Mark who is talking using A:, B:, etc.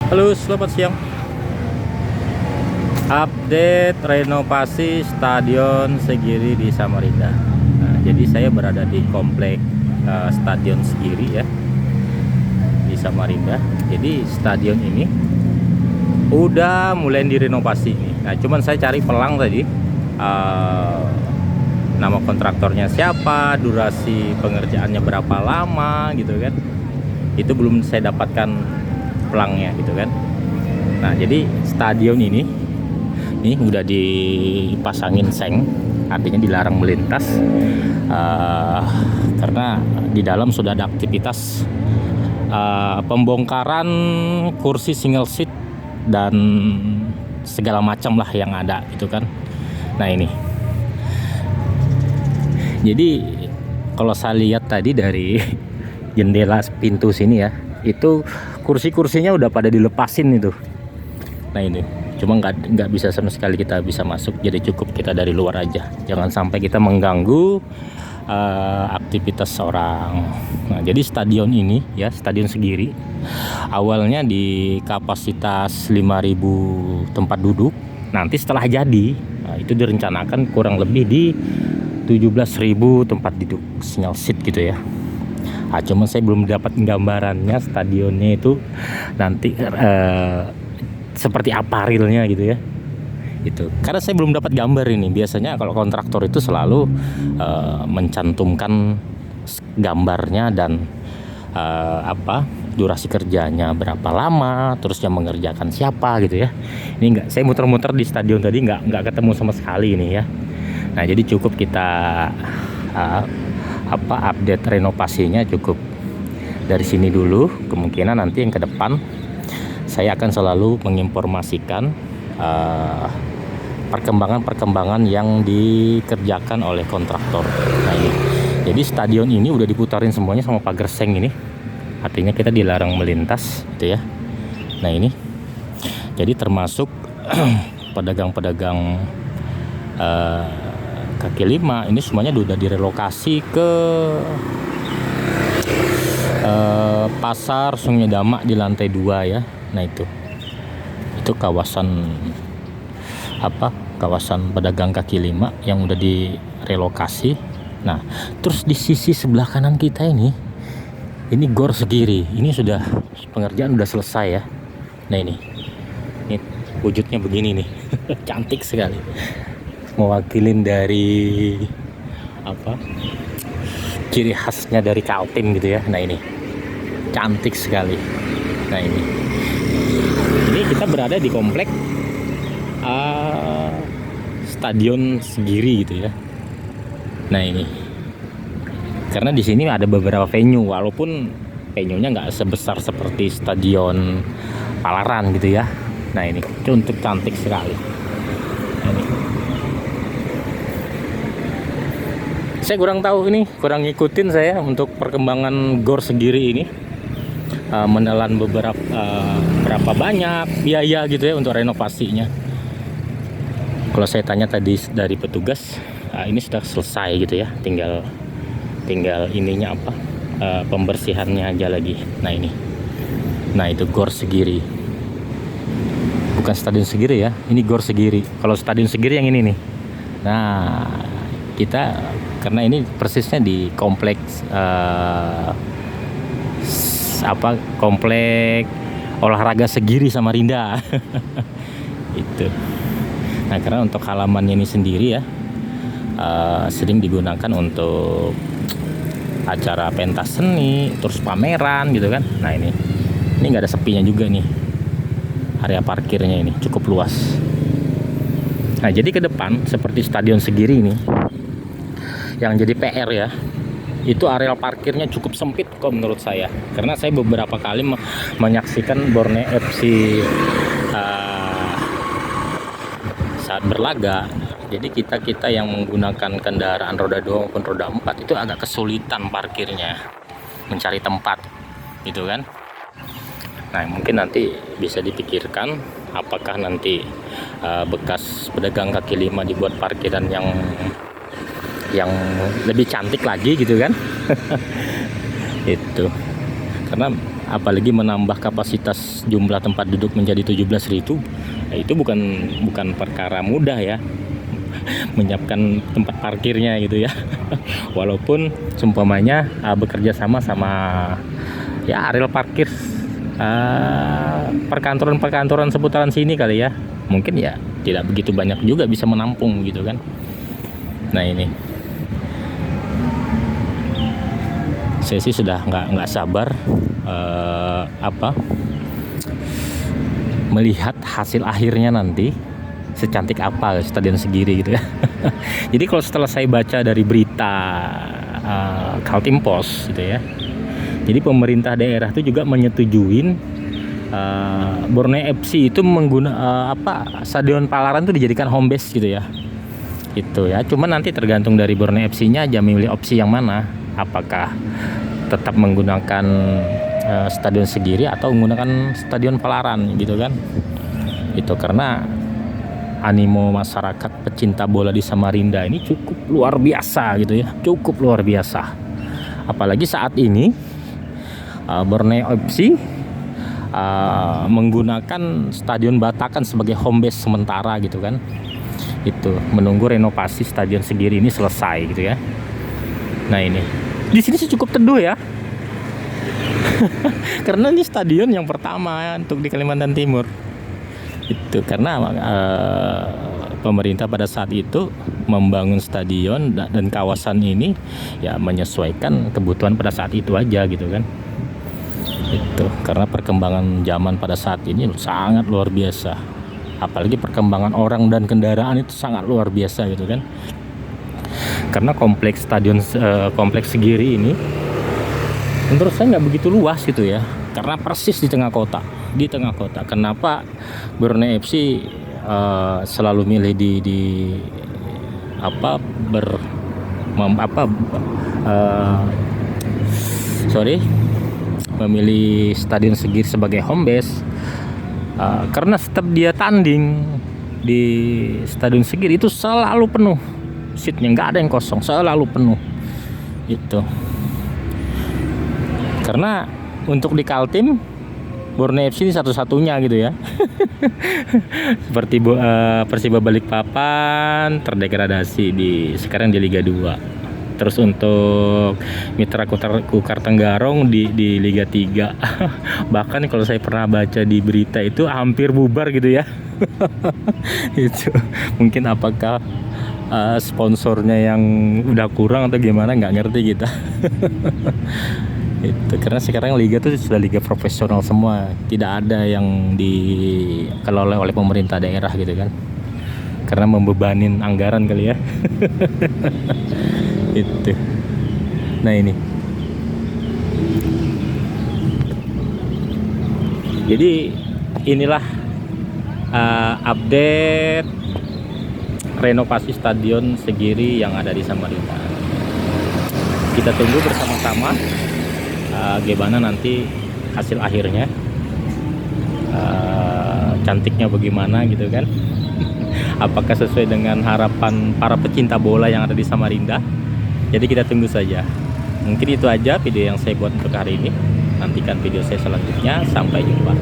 A: Halo, selamat siang. Update renovasi Stadion Segiri di Samarinda. Nah, jadi saya berada di komplek Stadion Segiri ya, di Samarinda. Jadi stadion ini udah mulai direnovasi nih. Nah, cuman saya cari pelang tadi. eh, Nama kontraktornya siapa, durasi pengerjaannya berapa lama gitu kan. Itu belum saya dapatkan pelangnya gitu kan. Nah, jadi stadion ini udah dipasangin seng, artinya dilarang melintas karena di dalam sudah ada aktivitas pembongkaran kursi single seat dan segala macam lah yang ada gitu kan. Nah ini, jadi kalau saya lihat tadi dari jendela pintu sini ya, itu kursi-kursinya udah pada dilepasin itu. Nah ini, cuma nggak bisa sama sekali kita bisa masuk, jadi cukup kita dari luar aja. Jangan sampai kita mengganggu aktivitas orang. Nah, jadi stadion ini ya, Stadion Segiri, awalnya di kapasitas 5.000 tempat duduk. Nanti setelah jadi, itu direncanakan kurang lebih di 17.000 tempat duduk single seat gitu ya. Cuma saya belum dapat gambarannya stadionnya itu nanti seperti apa realnya gitu ya. Itu karena saya belum dapat gambar ini. Biasanya kalau kontraktor itu selalu mencantumkan gambarnya dan durasi kerjanya berapa lama, terus yang mengerjakan siapa gitu ya. Ini enggak, saya muter-muter di stadion tadi enggak ketemu sama sekali ini ya. Nah, jadi cukup kita update renovasinya cukup dari sini dulu. Kemungkinan nanti yang ke depan saya akan selalu menginformasikan perkembangan-perkembangan yang dikerjakan oleh kontraktor. Nah ini, jadi stadion ini udah diputarin semuanya sama pagar seng ini, artinya kita dilarang melintas gitu ya. Nah ini, jadi termasuk pedagang-pedagang kaki lima ini semuanya udah direlokasi ke pasar Sungai Dama di lantai 2 ya. Nah itu kawasan kawasan pedagang kaki lima yang udah direlokasi. Nah, terus di sisi sebelah kanan kita ini Gor Segiri. Ini sudah pengerjaan udah selesai ya. Nah ini wujudnya begini nih. Cantik sekali. Mewakilin dari ciri khasnya dari Kaltim gitu ya. Nah ini cantik sekali. Nah ini kita berada di komplek Stadion Segiri gitu ya. Nah ini, karena di sini ada beberapa venue, walaupun venue-nya nggak sebesar seperti Stadion Palaran gitu ya. Nah ini untuk cantik sekali. Nah, ini. Saya kurang tahu ini, kurang ngikutin saya untuk perkembangan Gor Segiri ini. Menelan berapa banyak biaya gitu ya untuk renovasinya. Kalau saya tanya tadi dari petugas, ini sudah selesai gitu ya, tinggal ininya pembersihannya aja lagi. Nah ini, itu Gor Segiri, bukan Stadion Segiri ya, ini Gor Segiri. Kalau Stadion Segiri yang ini nih. Nah kita, karena ini persisnya di kompleks komplek olahraga Segiri Samarinda. Itu. Nah, karena untuk halamannya ini sendiri ya, sering digunakan untuk acara pentas seni, terus pameran gitu kan. Nah ini nggak ada sepinya juga nih, area parkirnya ini cukup luas. Nah jadi ke depan seperti Stadion Segiri ini, yang jadi PR ya, itu area parkirnya cukup sempit kok menurut saya, karena saya beberapa kali menyaksikan Borneo FC saat berlaga. Jadi kita yang menggunakan kendaraan roda 2 maupun roda 4 itu agak kesulitan parkirnya, mencari tempat gitu kan. Nah mungkin nanti bisa dipikirkan apakah nanti bekas pedagang kaki lima dibuat parkiran yang lebih cantik lagi gitu kan. Itu karena apalagi menambah kapasitas jumlah tempat duduk menjadi 17.000. Itu bukan perkara mudah ya, menyiapkan tempat parkirnya gitu ya. Walaupun seumpamanya bekerja sama ya area parkir perkantoran seputaran sini kali ya, mungkin ya tidak begitu banyak juga bisa menampung gitu kan. Nah ini saya sih sudah nggak sabar melihat hasil akhirnya nanti secantik apa Stadion Segiri gitu ya. Jadi kalau setelah saya baca dari berita Kaltim Post gitu ya, jadi pemerintah daerah itu juga menyetujuin Borneo FC itu Stadion Palaran itu dijadikan home base gitu ya. Itu ya, cuman nanti tergantung dari Borneo FC-nya aja memilih opsi yang mana. Apakah tetap menggunakan Stadion Segiri atau menggunakan Stadion Palaran gitu kan. Itu karena animo masyarakat pecinta bola di Samarinda ini cukup luar biasa gitu ya, cukup luar biasa. Apalagi saat ini Borneo FC menggunakan Stadion Batakan sebagai home base sementara gitu kan. Itu menunggu renovasi Stadion Segiri ini selesai gitu ya. Nah ini di sini sih cukup teduh ya. Karena ini stadion yang pertama untuk di Kalimantan Timur. Itu karena pemerintah pada saat itu membangun stadion dan kawasan ini ya menyesuaikan kebutuhan pada saat itu aja gitu kan. Itu karena perkembangan zaman pada saat ini sangat luar biasa, apalagi perkembangan orang dan kendaraan itu sangat luar biasa gitu kan. Karena kompleks Segiri ini menurut saya nggak begitu luas gitu ya, karena persis di tengah kota. Kenapa Borneo FC selalu milih memilih Stadion Segiri sebagai home base? Karena setiap dia tanding di Stadion Segiri itu selalu penuh seatnya, nggak ada yang kosong, selalu penuh itu. Karena untuk di Kaltim Borneo FC ini satu-satunya gitu ya. Seperti Persiba Balikpapan terdegradasi sekarang di Liga 2. Terus untuk Mitra Kukar Tenggarong di Liga 3. Bahkan kalau saya pernah baca di berita itu hampir bubar gitu ya. Itu mungkin apakah sponsornya yang udah kurang atau gimana, nggak ngerti kita. Itu karena sekarang liga itu sudah liga profesional semua, tidak ada yang dikelola oleh pemerintah daerah gitu kan, karena membebanin anggaran kali ya. Itu. Nah ini jadi inilah update renovasi Stadion Segiri yang ada di Samarinda. Kita tunggu bersama-sama gimana nanti hasil akhirnya, cantiknya bagaimana gitu kan. Apakah sesuai dengan harapan para pecinta bola yang ada di Samarinda? Jadi kita tunggu saja. Mungkin itu aja video yang saya buat untuk hari ini. Nantikan video saya selanjutnya. Sampai jumpa.